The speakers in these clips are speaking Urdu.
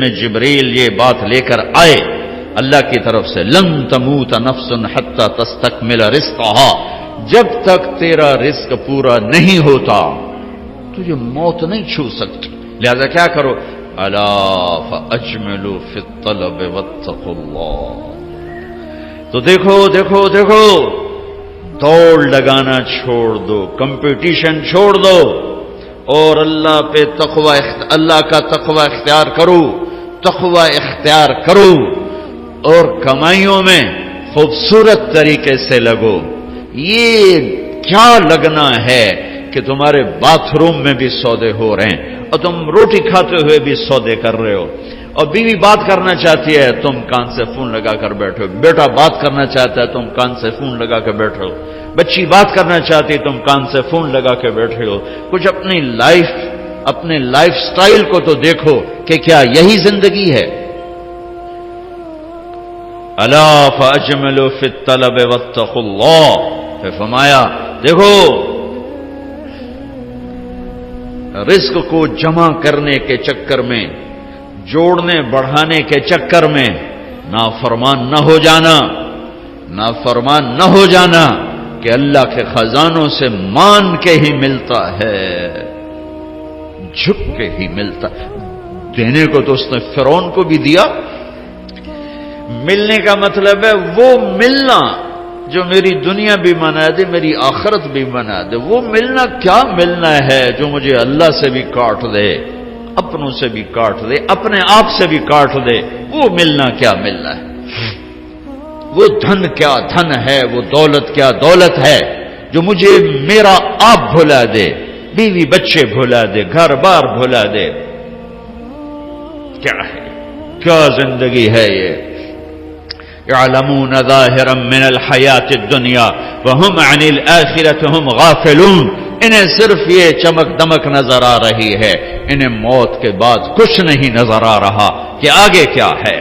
میں جبریل یہ بات لے کر آئے اللہ کی طرف سے، لن تموت نفس حتی تستکمل رزقہا، جب تک تیرا رزق پورا نہیں ہوتا تجھے موت نہیں چھو سکتی، لہذا کیا کرو، الا فاجملوا فی الطلب واتقوا اللہ۔ تو دیکھو دیکھو دیکھو، دوڑ لگانا چھوڑ دو، کمپٹیشن چھوڑ دو، اور اللہ پہ تقوی، اللہ کا تقوی اختیار کرو، تقوی اختیار کرو، اور کمائیوں میں خوبصورت طریقے سے لگو۔ یہ کیا لگنا ہے کہ تمہارے باتھ روم میں بھی سودے ہو رہے ہیں اور تم روٹی کھاتے ہوئے بھی سودے کر رہے ہو، اور بیوی بات کرنا چاہتی ہے تم کان سے فون لگا کر بیٹھو، بیٹا بات کرنا چاہتا ہے تم کان سے فون لگا کے بیٹھو، بچی بات کرنا چاہتی تم کان سے فون لگا کے بیٹھے ہو۔ کچھ اپنے لائف سٹائل کو تو دیکھو کہ کیا یہی زندگی ہے؟ الا فاجملوا فی الطلب واتقوا اللہ، پھر فرمایا دیکھو رزق کو جمع کرنے کے چکر میں، جوڑنے بڑھانے کے چکر میں نافرمان نہ ہو جانا، نافرمان نہ ہو جانا کہ اللہ کے خزانوں سے مان کے ہی ملتا ہے، جھک کے ہی ملتا۔ دینے کو تو اس نے فرعون کو بھی دیا، ملنے کا مطلب ہے وہ ملنا جو میری دنیا بھی بنا دے، میری آخرت بھی بنا دے۔ وہ ملنا کیا ملنا ہے جو مجھے اللہ سے بھی کاٹ دے، اپنوں سے بھی کاٹ دے، اپنے آپ سے بھی کاٹ دے، وہ ملنا کیا ملنا ہے؟ وہ دھن کیا دھن ہے، وہ دولت کیا دولت ہے جو مجھے میرا آپ بھلا دے، بیوی بچے بھلا دے، گھر بار بھلا دے؟ کیا ہے، کیا زندگی ہے یہ؟ يعلمون ظاهرا من الحیات الدنیا وهم عن الآخرة هم غافلون، انہیں صرف یہ چمک دمک نظر آ رہی ہے، انہیں موت کے بعد کچھ نہیں نظر آ رہا کہ آگے کیا ہے۔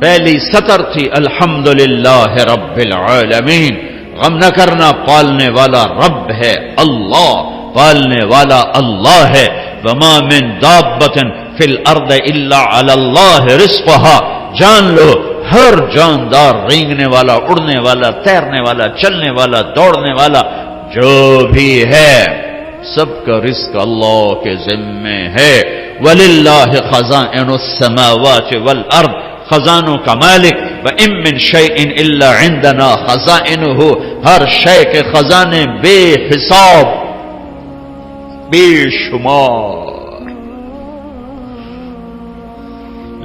پہلی سطر تھی الحمدللہ رب العالمین، غم نہ کرنا، پالنے والا رب ہے اللہ، پالنے والا اللہ ہے۔ وما من دابۃ فی الارض الا علی اللہ رزقها، جان لو ہر جاندار، رینگنے والا، اڑنے والا، تیرنے والا، چلنے والا، دوڑنے والا جو بھی ہے، سب کا رزق اللہ کے ذمے ہے۔ وَلِلَّهِ خَزَائِنُ السَّمَاوَاتِ وَالْأَرْضِ، خزانوں کا مالک، وَإِن مِّن شَيْءٍ إِلَّا عِندَنَا خَزَائِنُهُ، ہر شے کے خزانے بے حساب، بے شمار۔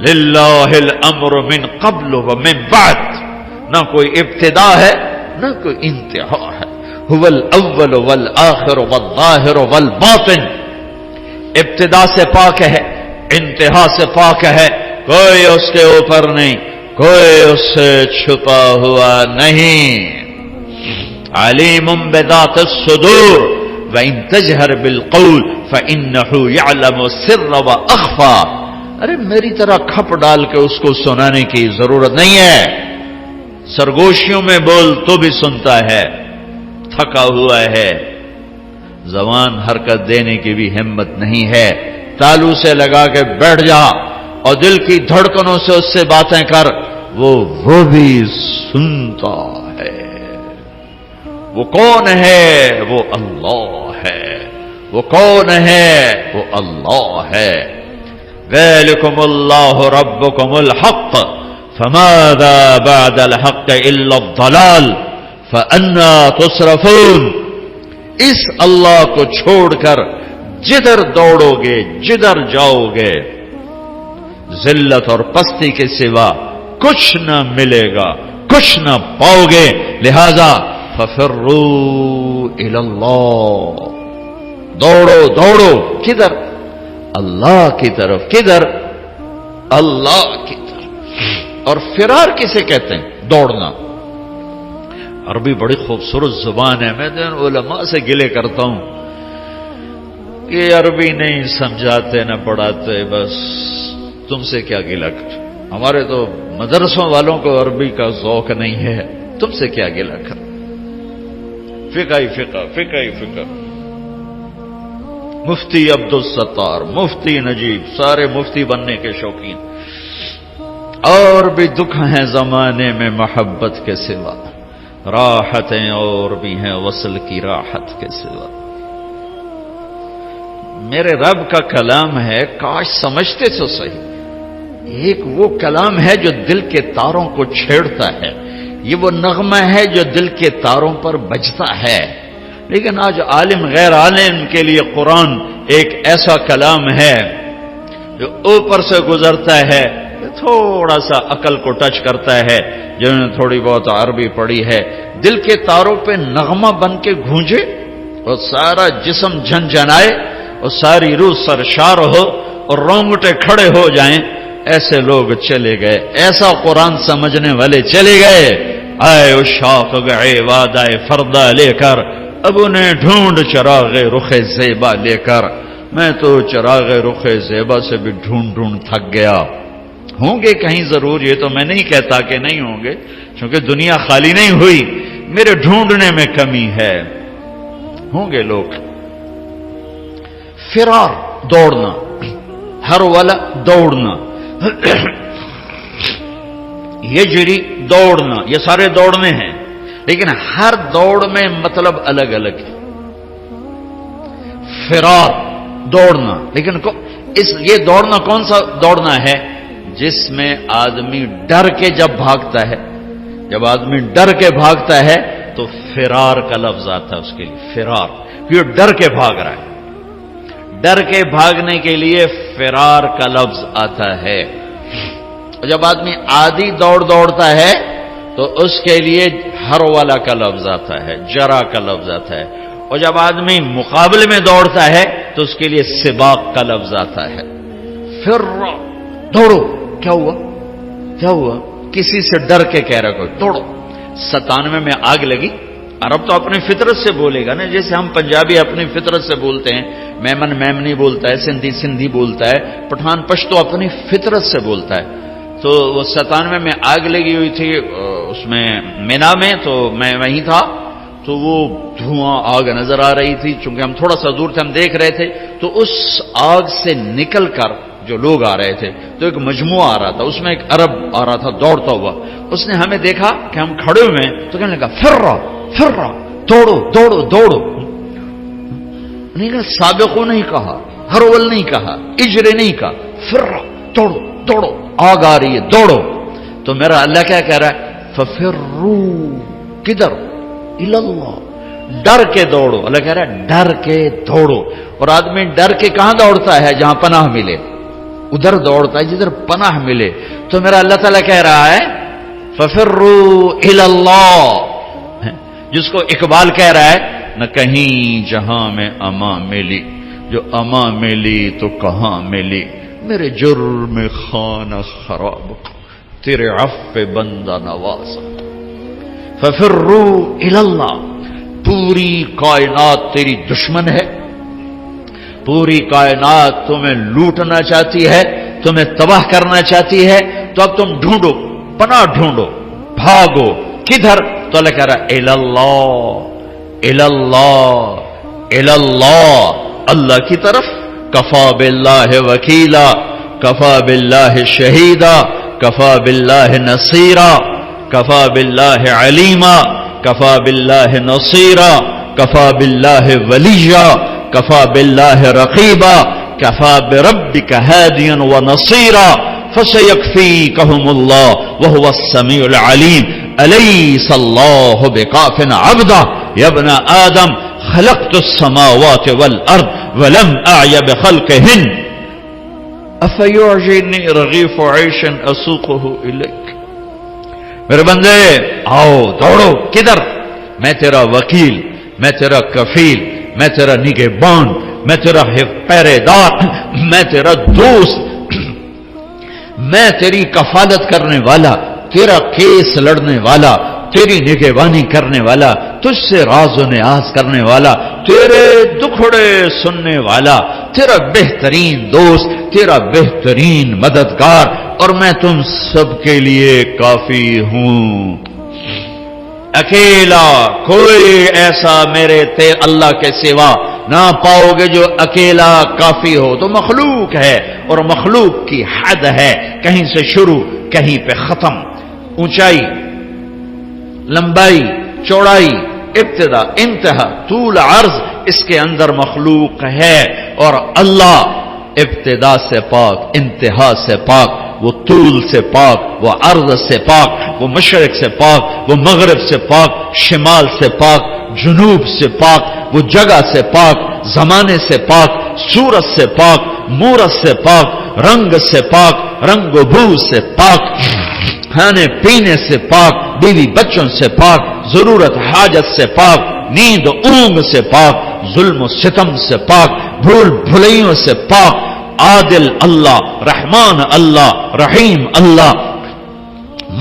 للہ الامر من قبل ومن بعد، نہ کوئی ابتدا ہے نہ کوئی انتہا ہے۔ هو الاول والآخر والظاہر والباطن، ابتدا سے پاک ہے، انتہا سے پاک ہے، کوئی اس کے اوپر نہیں، کوئی اس سے چھپا ہوا نہیں۔ علیم بذات الصدور وإن تجہر بالقول فإنه يعلم السر وأخفى، ارے میری طرح کھپ ڈال کے اس کو سنانے کی ضرورت نہیں ہے، سرگوشیوں میں بول تو بھی سنتا ہے، تھکا ہوا ہے، زبان حرکت دینے کی بھی ہمت نہیں ہے، تالو سے لگا کے بیٹھ جا اور دل کی دھڑکنوں سے اس سے باتیں کر، وہ بھی سنتا ہے۔ وہ کون ہے؟ وہ اللہ ہے۔ وہ کون ہے؟ وہ اللہ ہے۔ ذَلِكُمُ اللَّهُ رَبُّكُمُ الْحَقُّ فَمَاذَا بَعْدَ الْحَقِّ إِلَّا الضَّلَالُ فَأَنَّىٰ تُصْرَفُونَ، اس اللہ کو چھوڑ کر جدھر دوڑو گے، جدھر جاؤ گے، ذلت اور پستی کے سوا کچھ نہ ملے گا، کچھ نہ پاؤ گے۔ لہذا فَفِرُّوا إِلَى اللَّهِ، دوڑو دوڑو، کدھر؟ اللہ کی طرف۔ کدھر؟ اللہ کی طرف۔ اور فرار کسے کہتے ہیں؟ دوڑنا۔ عربی بڑی خوبصورت زبان ہے، میں علماء سے گلے کرتا ہوں کہ عربی نہیں سمجھاتے نہ پڑھاتے، بس تم سے کیا گلہ کر، ہمارے تو مدرسوں والوں کو عربی کا ذوق نہیں ہے، تم سے کیا گلہ کر، فقہ ہی فقہ، فقہ ہی فقہ۔ مفتی عبدالستار، مفتی نجیب، سارے مفتی بننے کے شوقین. اور بھی دکھ ہیں زمانے میں محبت کے سوا، راحتیں اور بھی ہیں وصل کی راحت کے سوا. میرے رب کا کلام ہے، کاش سمجھتے تو صحیح. ایک وہ کلام ہے جو دل کے تاروں کو چھیڑتا ہے، یہ وہ نغمہ ہے جو دل کے تاروں پر بجتا ہے. لیکن آج عالم غیر عالم کے لیے قرآن ایک ایسا کلام ہے جو اوپر سے گزرتا ہے، تھوڑا سا عقل کو ٹچ کرتا ہے. جنہوں نے تھوڑی بہت عربی پڑھی ہے، دل کے تاروں پہ نغمہ بن کے گونجے اور سارا جسم جھنجھنائے اور ساری روح سرشار ہو اور رونگٹے کھڑے ہو جائیں. ایسے لوگ چلے گئے، ایسا قرآن سمجھنے والے چلے گئے. آئے اشاق گئے وعدائے فردا لے کر، اب انہیں ڈھونڈ چراغ رخ زیبا لے کر. میں تو چراغ رخ زیبا سے بھی ڈھونڈ تھک گیا. ہوں گے کہیں ضرور، یہ تو میں نہیں کہتا کہ نہیں ہوں گے، کیونکہ دنیا خالی نہیں ہوئی، میرے ڈھونڈنے میں کمی ہے. ہوں گے لوگ. فرار، دوڑنا، ہر والا دوڑنا، یجری دوڑنا، یہ سارے دوڑنے ہیں، لیکن ہر دوڑ میں مطلب الگ الگ ہے. فرار دوڑنا، لیکن یہ دوڑنا کون سا دوڑنا ہے؟ جس میں آدمی ڈر کے جب بھاگتا ہے، جب آدمی ڈر کے بھاگتا ہے تو فرار کا لفظ آتا ہے اس کے لیے. فرار، یہ ڈر کے بھاگ رہا ہے، ڈر کے بھاگنے کے لیے فرار کا لفظ آتا ہے. جب آدمی عادی دوڑتا ہے تو اس کے لیے ہر والا کا لفظ آتا ہے، جرا کا لفظ آتا ہے. اور جب آدمی مقابلے میں دوڑتا ہے تو اس کے لیے سباق کا لفظ آتا ہے. پھر دوڑو، کیا ہوا؟ کسی سے ڈر کے کہہ رہا کوئی دوڑو. 97 میں آگ لگی. عرب تو اپنی فطرت سے بولے گا نا، جیسے ہم پنجابی اپنی فطرت سے بولتے ہیں. میمن میمنی بولتا ہے، سندھی بولتا ہے، پٹھان پشتو اپنی فطرت سے بولتا ہے. تو وہ 97 میں آگ لگی ہوئی تھی اس میں مینا میں، تو میں وہیں تھا. تو وہ دھواں آگ نظر آ رہی تھی، چونکہ ہم تھوڑا سا دور تھے، ہم دیکھ رہے تھے. تو اس آگ سے نکل کر جو لوگ آ رہے تھے تو ایک مجموعہ آ رہا تھا، اس میں ایک عرب آ رہا تھا دوڑتا ہوا. اس نے ہمیں دیکھا کہ ہم کھڑے ہوئے ہیں تو کہنے لگا پھر رہا، دوڑو. نہیں کہا، سابقو نہیں کہا، ہرول نہیں کہا، اجرے نہیں کہا، پھر رہا، دوڑو، آگ آ رہی ہے، دوڑو. تو میرا اللہ کیا کہہ رہا ہے؟ ففرو، کدھر؟ الاللہ، ڈر کے دوڑو. اللہ کہہ رہا ہے ڈر کے دوڑو. اور آدمی ڈر کے کہاں دوڑتا ہے؟ جہاں پناہ ملے، ادھر دوڑتا ہے جدھر پناہ ملے. تو میرا اللہ تعالیٰ کہہ رہا ہے ففروا الاللہ، جس کو اقبال کہہ رہا ہے نہ کہیں جہاں میں اما ملی، جو اما ملی تو کہاں ملی، میرے جرم خانہ خراب تیرے عفو بندہ نوازا. ففروا الاللہ. پوری کائنات تیری دشمن ہے، پوری کائنات تمہیں لوٹنا چاہتی ہے، تمہیں تباہ کرنا چاہتی ہے. تو اب تم ڈھونڈو، پناہ ڈھونڈو، بھاگو. کدھر؟ تو اللہ کہہ رہا الاللہ، اللہ کی طرف. کفا باللہ وکیلا، کفا باللہ شہیدا، کفا باللہ نصیرا، کفا باللہ علیما، کفا باللہ نصیرا، کفا باللہ ولیا، کفا باللہ رقیبا، کفا بربک ہادیا ونصیرا، فسیکفیکہم اللہ وہو السمیع العلیم. الیس اللہ بکاف عبدہ یا ابن آدم خلقت السماوات والارض ولم اعی بخلقہن افیعجنی رغیف عیش اسوقہ الیک. میرے بندے آؤ، دوڑو. کدھر؟ میں تیرا وکیل، میں تیرا کفیل، میں تیرا نگہبان، میں تیرا پہرے دار، میں تیرا دوست، میں تیری کفالت کرنے والا، تیرا کیس لڑنے والا، تیری نگہبانی کرنے والا، تجھ سے راز و نیاز کرنے والا، تیرے دکھڑے سننے والا، تیرا بہترین دوست، تیرا بہترین مددگار، اور میں تم سب کے لیے کافی ہوں. اکیلا کوئی ایسا میرے اللہ کے سوا نہ پاؤ گے جو اکیلا کافی ہو. تو مخلوق ہے اور مخلوق کی حد ہے، کہیں سے شروع کہیں پہ ختم، اونچائی، لمبائی، چوڑائی، ابتدا، انتہا، طول، عرض، اس کے اندر مخلوق ہے. اور اللہ ابتدا سے پاک، انتہا سے پاک، وہ طول سے پاک، وہ عرض سے پاک، وہ مشرق سے پاک، وہ مغرب سے پاک، شمال سے پاک، جنوب سے پاک، وہ جگہ سے پاک، زمانے سے پاک، صورت سے پاک، مورت سے پاک، رنگ سے پاک، رنگ و بو سے پاک، کھانے پینے سے پاک، بیوی بچوں سے پاک، ضرورت حاجت سے پاک، نیند اونگ سے پاک، ظلم و ستم سے پاک، بھول بھلائیوں سے پاک. عادل اللہ، رحمان اللہ، رحیم اللہ،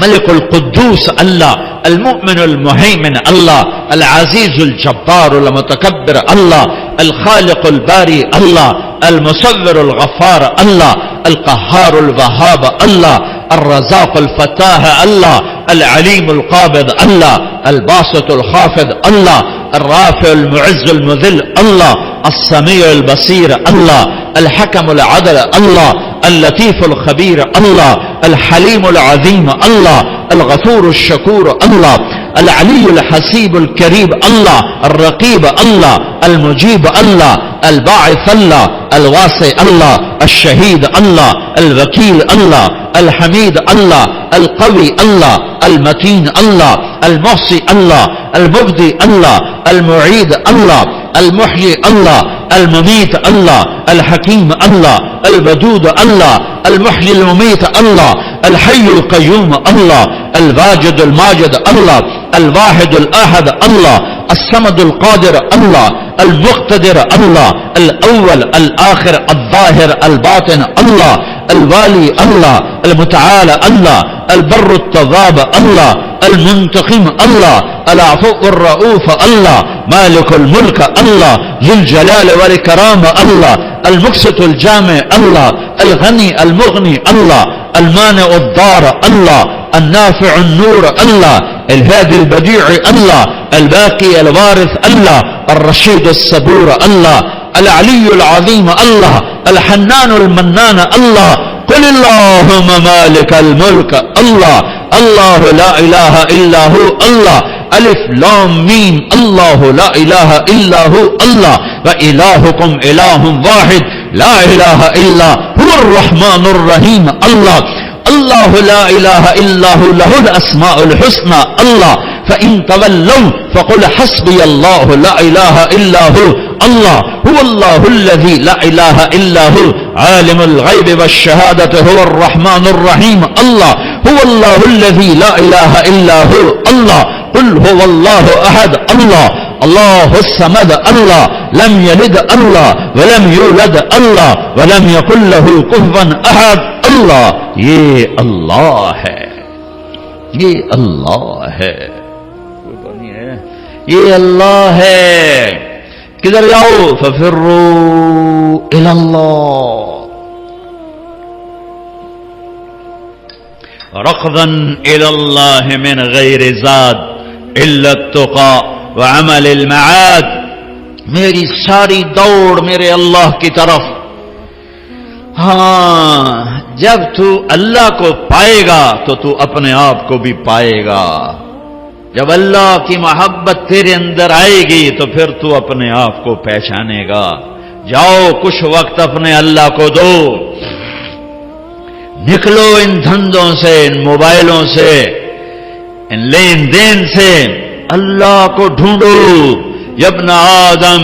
ملک القدوس اللہ، المؤمن المهيمن اللہ، العزیز الجبار المتکبر اللہ، الخالق الباری اللہ، المصور الغفار اللہ، القهار الوهاب اللہ، الرزاق الفتاح اللہ، العلیم القابض اللہ، الباسط الخافض اللہ، الرافع المعز المذل اللہ، السمیع البصیر اللہ، الحکم العدل اللہ، اللطیف الخبیر اللہ، الحلیم العظیم اللہ، الغفور الشکور اللہ، العلی الحسیب الکریم اللہ، الرقیب اللہ، المجیب اللہ، الباعث اللہ، الواسع اللہ، الشہید اللہ، الوکیل اللہ، الحمید اللہ، القوی اللہ، المتین اللہ، المحصی اللہ، المبدی اللہ، المعید اللہ، المحیی اللہ، المميت الله، الحكيم الله، الودود الله، المحيي المميت الله، الحي القيوم الله، الواجد الماجد الله، الواحد الأحد الله، الصمد القادر الله، المقتدر الله، الأول الآخر الظاهر الباطن الله، الوالي الله، المتعالى الله، البر التواب الله، المنتقم الله، العفو الرؤوف الله، مالك الملك الله، ذو الجلال والإكرام الله، المقسط الجامع الله، الغني المغني الله، المانع الضار الله، النافع النور الله، الهادي البديع الله، الباقي الوارث الله، الرشيد الصبور الله، العلي العظيم الله، الحنان المنان الله. قل اللهم مالك الملك الله، الله لا إله إلا هو الله، ألف لام ميم، الله لا إله إلا هو الله، وإلهكم إله واحد لا إله إلا هو الرحمن الرحيم الله، الله لا إله إلا هو له الأسماء الحسنى الله، فإن تولوا فقل حسبي الله لا إله إلا هو الله، هو الله الذي لا إله إلا هو عالم الغيب والشهادة هو الرحمن الرحيم الله، هو الله الذي لا إله إلا هو الله، قل هو الله أحد الله، الله الصمد الله، لم يلد الله ولم يولد الله ولم يكن له كفوا أحد الله. یہ اللہ ہے، یہ اللہ ہے، یہ اللہ ہے. کدھر جاؤ؟ ففروا الی اللہ ركضا الی اللہ من غیر زاد الا التقى وعمل المعاد. میری ساری دوڑ میرے اللہ کی طرف. ہاں، جب تو اللہ کو پائے گا تو تو اپنے آپ کو بھی پائے گا. جب اللہ کی محبت تیرے اندر آئے گی تو پھر تو اپنے آپ کو پہچانے گا. جاؤ کچھ وقت اپنے اللہ کو دو، نکلو ان دھندوں سے، ان موبائلوں سے، ان لین دین سے، اللہ کو ڈھونڈو. یا ابن آدم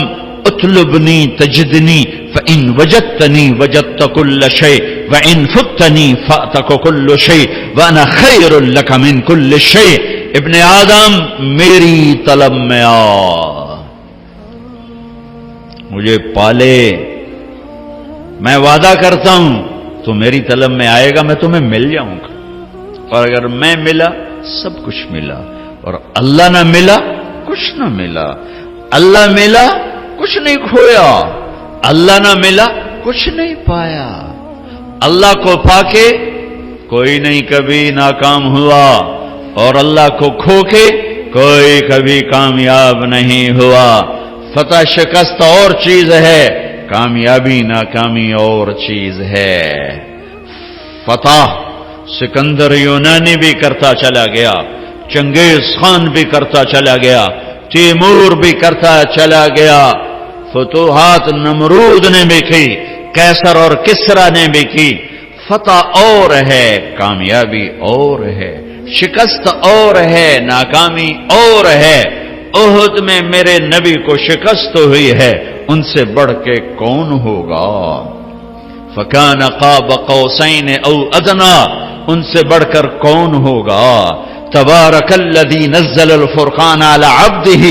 اطلبنی تجدنی فإن وجدتنی وجدت كل شيء وإن فتنی فأتك كل شيء وأنا خير لك من كل شيء. ابن آدم میری طلب میں آ، مجھے پالے. میں وعدہ کرتا ہوں تو میری طلب میں آئے گا، میں تمہیں مل جاؤں گا. اور اگر میں ملا سب کچھ ملا، اور اللہ نہ ملا کچھ نہ ملا. اللہ ملا کچھ نہیں کھویا، اللہ نہ ملا کچھ نہیں پایا. اللہ کو پا کے کوئی نہیں کبھی ناکام ہوا، اور اللہ کو کھو کے کوئی کبھی کامیاب نہیں ہوا. فتح شکست اور چیز ہے، کامیابی ناکامی اور چیز ہے۔ فتح سکندر یونانی بھی کرتا چلا گیا، چنگیز خان بھی کرتا چلا گیا، تیمور بھی کرتا چلا گیا، فتوحات نمرود نے بھی کی، قیصر اور کسرا نے بھی کی۔ فتح اور ہے، کامیابی اور ہے، شکست اور ہے، ناکامی اور ہے۔ احد میں میرے نبی کو شکست ہوئی ہے، ان سے بڑھ کے کون ہوگا؟ فَكَانَ قَابَ قَوْسَيْنِ أَوْ أَدْنَىٰ، ان سے بڑھ کر کون ہوگا؟ تبارک الذی نزل الفرقان علی عبدہ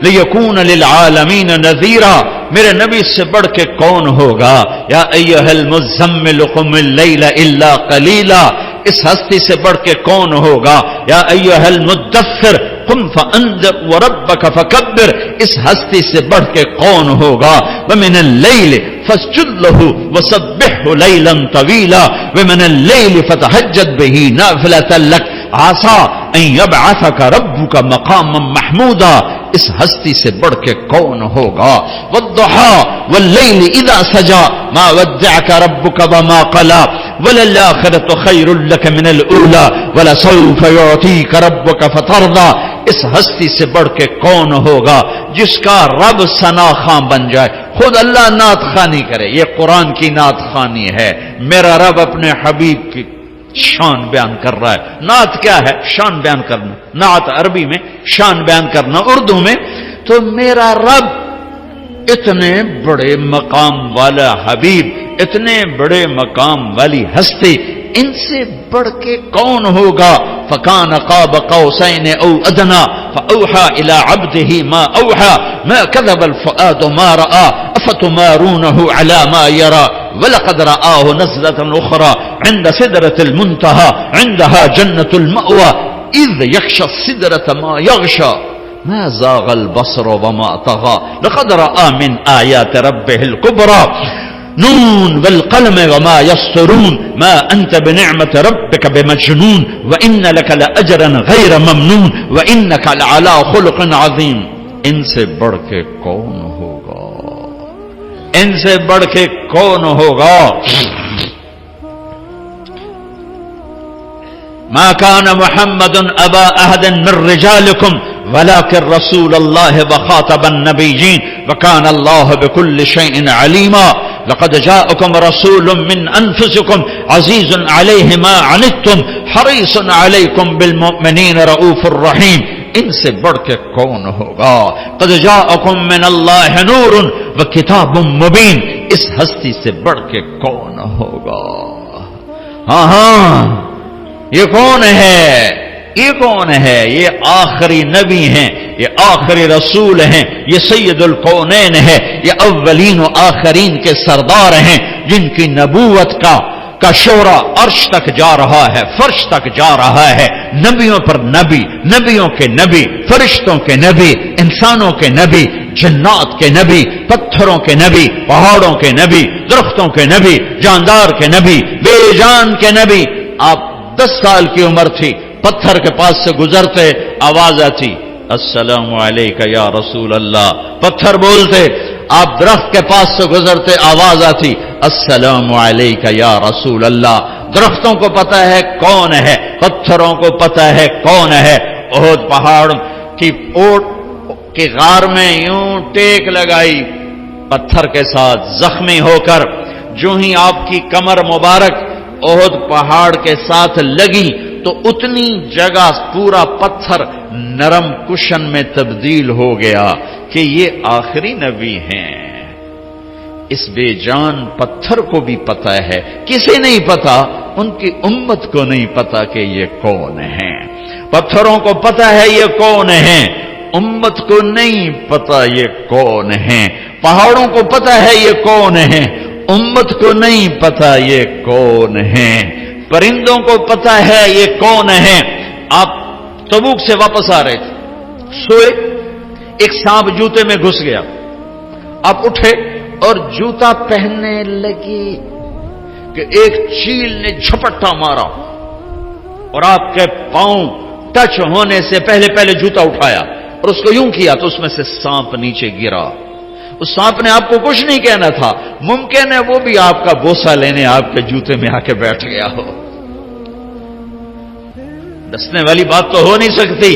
لیکون للعالمین نذیرا، میرے نبی سے بڑھ کے کون ہوگا؟ یا ایھا المزمل قم اللیل الا قلیلا، اس ہستی سے بڑھ کے کون ہوگا؟ یا ایھا المدثر قم فانذر وربک فکبر، اس ہستی سے بڑھ کے کون ہوگا؟ ومن اللیل فاسجد لہ وسبحہ لیلا طویلا ومن اللیل فتہجد بہ نافلۃ لک عسیٰ ان یبعثک ربک مقاما محمودا، اس ہستی سے بڑھ کے کون ہوگا؟ والضحیٰ واللیل اذا سجا ما ودعک ربک وما قلی وللآخرۃ خیر لک من الاولی ولسوف یعطیک ربک فترضی، اس ہستی سے بڑھ کے کون ہوگا جس کا رب ثنا خواں بن جائے؟ خود اللہ نعت خوانی کرے، یہ قرآن کی نعت خوانی ہے۔ میرا رب اپنے حبیب کی شان بیان کر رہا ہے۔ نعت کیا ہے؟ شان بیان کرنا۔ نعت عربی میں شان بیان کرنا، اردو میں۔ تو میرا رب اتنے بڑے مقام والا حبیب، اتنے بڑے مقام والی ہستی، ان سے بڑھ کے کون ہوگا؟ فَكَانَ قَابَ قَوْسَيْنِ أَوْ أَدْنَىٰ فَأَوْحَىٰ إِلَىٰ عَبْدِهِ مَا أَوْحَىٰ مَا كَذَبَ الْفُؤَادُ مَا رَأَىٰ أَفَتُمَارُونَهُ عَلَىٰ مَا يَرَىٰ وَلَقَدْ رَآهُ نَزْلَةً أُخْرَىٰ عِندَ سِدْرَةِ الْمُنتَهَىٰ عِندَهَا جَنَّةُ الْمَأْوَىٰ إِذْ يَغْشَى السِّدْرَةَ مَا يَغْشَىٰ مَا زَاغَ الْبَصَرُ وَمَا طَغَىٰ لَقَدْ رَآىٰ مِنْ آيَاتِ رَبِّهِ الْكُبْرَىٰ نون والقلم وما يسطرون ما أنت بنعمة ربك بمجنون وإن لك لأجرا غير ممنون وإنك لعلى خلق عظيم۔ ان سے بڑھ کے کون ہوگا؟ ان سے بڑھ کے کون ہوگا؟ ما كان محمد أبا أحد من رجالكم ولكن رسول الله وخاتم النبيين وكان الله بكل شيء عليما لقد جاءكم رسول من أنفسكم عزيز عليه ما عنتم حريص عليكم بالمؤمنين رؤوف رحيم۔ ان سے بڑھ کے کون ہوگا؟ قد جاءكم من الله نور وكتاب مبين، اس ہستی سے بڑھ کے کون ہوگا؟ ہاں یہ کون ہے؟ یہ کون ہے؟ یہ آخری نبی ہیں، یہ آخری رسول ہیں، یہ سید الکونین ہے، یہ اولین و آخرین کے سردار ہیں، جن کی نبوت کا شعرا عرش تک جا رہا ہے، فرش تک جا رہا ہے۔ نبیوں پر نبی، نبیوں کے نبی، فرشتوں کے نبی، انسانوں کے نبی، جنات کے نبی، پتھروں کے نبی، پہاڑوں کے نبی، درختوں کے نبی، جاندار کے نبی، بے جان کے نبی۔ آپ 10 سال کی عمر تھی، پتھر کے پاس سے گزرتے آواز آتی السلام علیکہ یا رسول اللہ، پتھر بولتے۔ آپ درخت کے پاس سے گزرتے آواز آتی السلام علیکہ یا رسول اللہ۔ درختوں کو پتہ ہے کون ہے، پتھروں کو پتہ ہے کون ہے۔ احد پہاڑ کی اوٹ کی غار میں یوں ٹیک لگائی پتھر کے ساتھ، زخمی ہو کر جو ہی آپ کی کمر مبارک احد پہاڑ کے ساتھ لگی تو اتنی جگہ پورا پتھر نرم کشن میں تبدیل ہو گیا کہ یہ آخری نبی ہیں۔ اس بے جان پتھر کو بھی پتہ ہے، کسے نہیں پتا؟ ان کی امت کو نہیں پتا کہ یہ کون ہیں۔ پتھروں کو پتا ہے یہ کون ہیں، امت کو نہیں پتا یہ کون ہیں۔ پہاڑوں کو پتا ہے یہ کون ہیں، امت کو نہیں پتا یہ کون ہیں۔ پرندوں کو پتا ہے یہ کون ہیں۔ آپ تبوک سے واپس آ رہے تھے، سوئے، ایک سانپ جوتے میں گھس گیا، آپ اٹھے اور جوتا پہننے لگے کہ ایک چیل نے جھپٹا مارا اور آپ کے پاؤں ٹچ ہونے سے پہلے جوتا اٹھایا اور اس کو یوں کیا تو اس میں سے سانپ نیچے گرا۔ اس سانپ نے آپ کو کچھ نہیں کہنا تھا، ممکن ہے وہ بھی آپ کا بوسہ لینے آپ کے جوتے میں آ کے بیٹھ گیا ہو. دسنے والی بات تو ہو نہیں سکتی.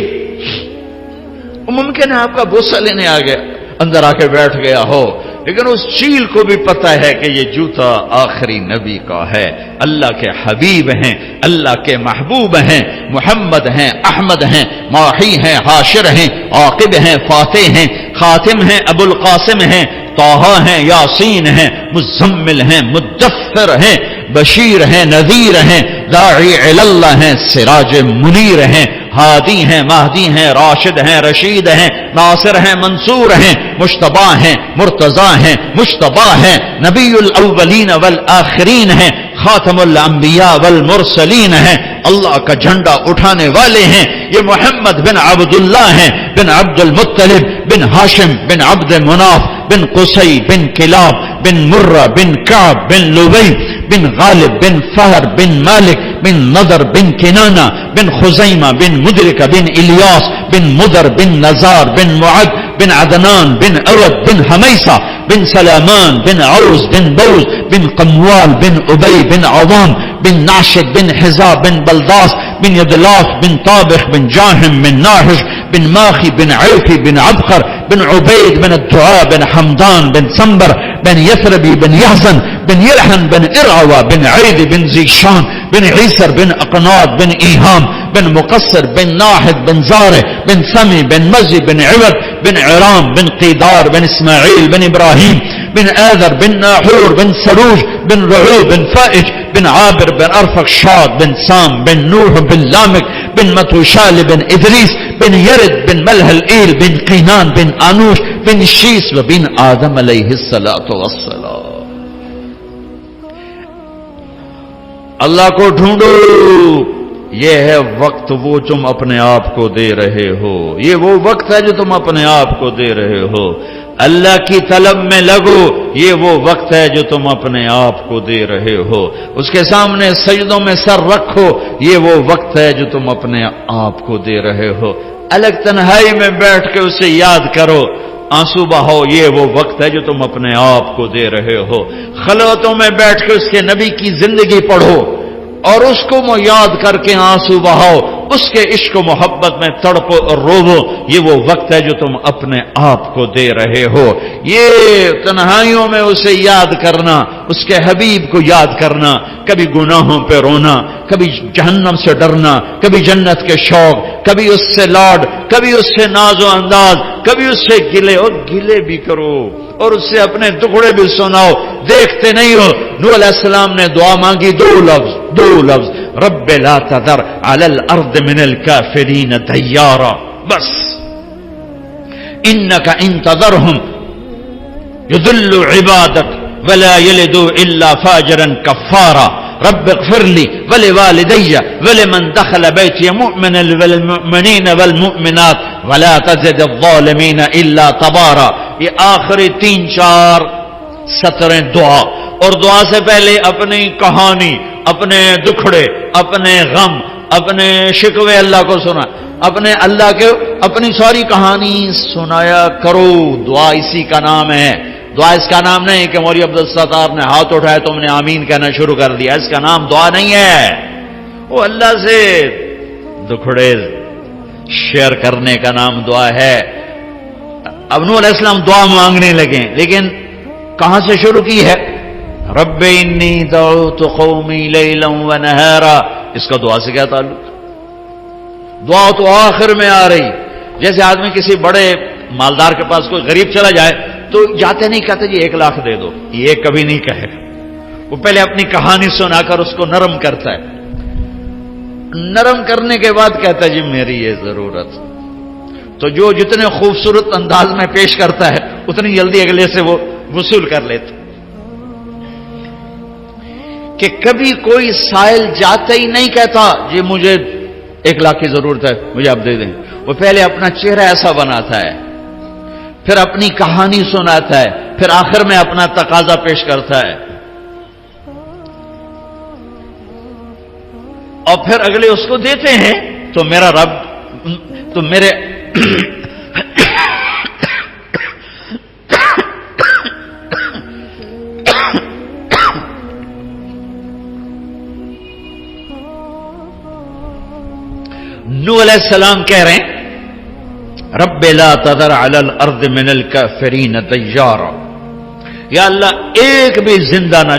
ممکن ہے آپ کا بوسہ لینے آ گیا، اندر آ کے بیٹھ گیا ہو، لیکن اس چیل کو بھی پتا ہے کہ یہ جوتا آخری نبی کا ہے، اللہ کے حبیب ہیں، اللہ کے محبوب ہیں، محمد ہیں، احمد ہیں، ماحی ہیں، حاشر ہیں، عاقب ہیں، فاتح ہیں، خاتم ہیں، ابو القاسم ہیں، طٰہٰ ہیں، یاسین ہیں، مزمل ہیں، مدثر ہیں، بشیر ہیں، نذیر ہیں، داعی اللہ ہیں، سراج منیر ہیں، ہادی ہیں، مہدی ہیں، راشد ہیں، رشید ہیں، ناصر ہیں، منصور ہیں، مجتبی ہیں، مرتضی ہیں، مجتبی ہیں، نبی الاولین والآخرین ہیں، خاتم الانبیاء والمرسلین ہیں، اللہ کا جھنڈا اٹھانے والے ہیں. یہ محمد بن عبداللہ ہیں، بن عبد المطلب، بن ہاشم، بن عبد مناف، بن قصی، بن کلاب، بن مرہ، بن کعب، بن لبی، بن غالب، بن فہر، بن مالک، بن نضر، بن کنانہ، بن خزیمہ، بن مدرکہ، بن الیاس، بن مدر، بن نزار، بن معد، بن عدنان، بن عرد، بن حمیسہ، بن سلامان، بن عوز، بن بوز، بن قموال، بن ابی، بن عوام، بن ناشد، بن حزاب، بن بلداس، بن یدلاف، بن طابخ، بن جاہم، بن ناحش، بن ماخی، بن عوفی، بن عبقر، بن عبید، بن الدعاء، بن حمدان، بن سنبر، بن یثربی، بن یحزن، بن یلحن، بن ارعوى، بن عید، بن زیشان، بن عیسر، بن اقناط، بن ایہام، بن مقصر، بن ناحد، بن زارع، بن سمی، بن مزی، بن عوض، بن عرام، بن قیدار، بن اسماعیل، بن ابراہیم، بن آذر، بن ناحور، بن سروج، بن رعو، بن فائج، بن عابر، بن ارفقشاد، بن سام، بن نوح، بن لامک، بن متوشال، بن ادریس، بن یرد، بن ملہل، بن قینان، بن آنوش، بن شیس، و بن آدم علیہ الصلاۃ والسلام. اللہ کو ڈھونڈو، یہ ہے وقت وہ تم اپنے آپ کو دے رہے ہو، یہ وہ وقت ہے جو تم اپنے آپ کو دے رہے ہو. اللہ کی طلب میں لگو، یہ وہ وقت ہے جو تم اپنے آپ کو دے رہے ہو. اس کے سامنے سجدوں میں سر رکھو، یہ وہ وقت ہے جو تم اپنے آپ کو دے رہے ہو. الگ تنہائی میں بیٹھ کے اسے یاد کرو، آنسو بہاؤ، یہ وہ وقت ہے جو تم اپنے آپ کو دے رہے ہو. خلوتوں میں بیٹھ کے اس کے نبی کی زندگی پڑھو اور اس کو یاد کر کے آنسو بہاؤ، اس کے عشق و محبت میں تڑپو اور روو، یہ وہ وقت ہے جو تم اپنے آپ کو دے رہے ہو. یہ تنہائیوں میں اسے یاد کرنا، اس کے حبیب کو یاد کرنا، کبھی گناہوں پہ رونا، کبھی جہنم سے ڈرنا، کبھی جنت کے شوق، کبھی اس سے لاڈ، کبھی اس سے ناز و انداز، کبھی اس سے گلے، اور گلے بھی کرو اور اس سے اپنے ٹکڑے بھی سناؤ. دیکھتے نہیں ہو نوح علیہ السلام نے دعا مانگی، دو لفظ رب لا تذر علی الارض من الکافرین دیارا، بس انک ان تذرهم یضل عبادک ولا یلدوا الا فاجرا کفارا رب اغفر لی ولوالدی ولمن دخل بیتی مؤمنا والمؤمنین والمؤمنات ولا تزد الظالمین الا تبارا. یہ آخری 3-4 سطریں دعا، اور دعا سے پہلے اپنی کہانی، اپنے دکھڑے، اپنے غم، اپنے شکوے اللہ کو سنا، اللہ کے اپنی ساری کہانی سنایا کرو. دعا اسی کا نام ہے. دعا اس کا نام نہیں کہ مولوی عبدالستار نے ہاتھ اٹھایا تم نے آمین کہنا شروع کر دیا، اس کا نام دعا نہیں ہے. وہ اللہ سے دکھڑے شیئر کرنے کا نام دعا ہے. اب نوح علیہ السلام دعا مانگنے لگے، لیکن کہاں سے شروع کی ہے؟ رب انی دعوت قومی لیلا ونہارا. اس کا دعا سے کیا تعلق؟ دعا تو آخر میں آ رہی. جیسے آدمی کسی بڑے مالدار کے پاس کوئی غریب چلا جائے تو جاتے نہیں کہتے جی 1 لاکھ دے دو، یہ کبھی نہیں کہے. وہ پہلے اپنی کہانی سنا کر اس کو نرم کرتا ہے، نرم کرنے کے بعد کہتا ہے جی میری یہ ضرورت. تو جو جتنے خوبصورت انداز میں پیش کرتا ہے اتنی جلدی اگلے سے وہ وصول کر لیتا. کہ کبھی کوئی سائل جاتے ہی نہیں کہتا جی مجھے 1 لاکھ کی ضرورت ہے مجھے آپ دے دیں. وہ پہلے اپنا چہرہ ایسا بناتا ہے، پھر اپنی کہانی سناتا ہے، پھر آخر میں اپنا تقاضا پیش کرتا ہے، اور پھر اگلے اس کو دیتے ہیں. تو میرا رب، تو میرے نوح علیہ السلام کہہ رہے ہیں رب لا تذر علی الارض من الکافرین دیارا، یا اللہ ایک بھی زندہ نہ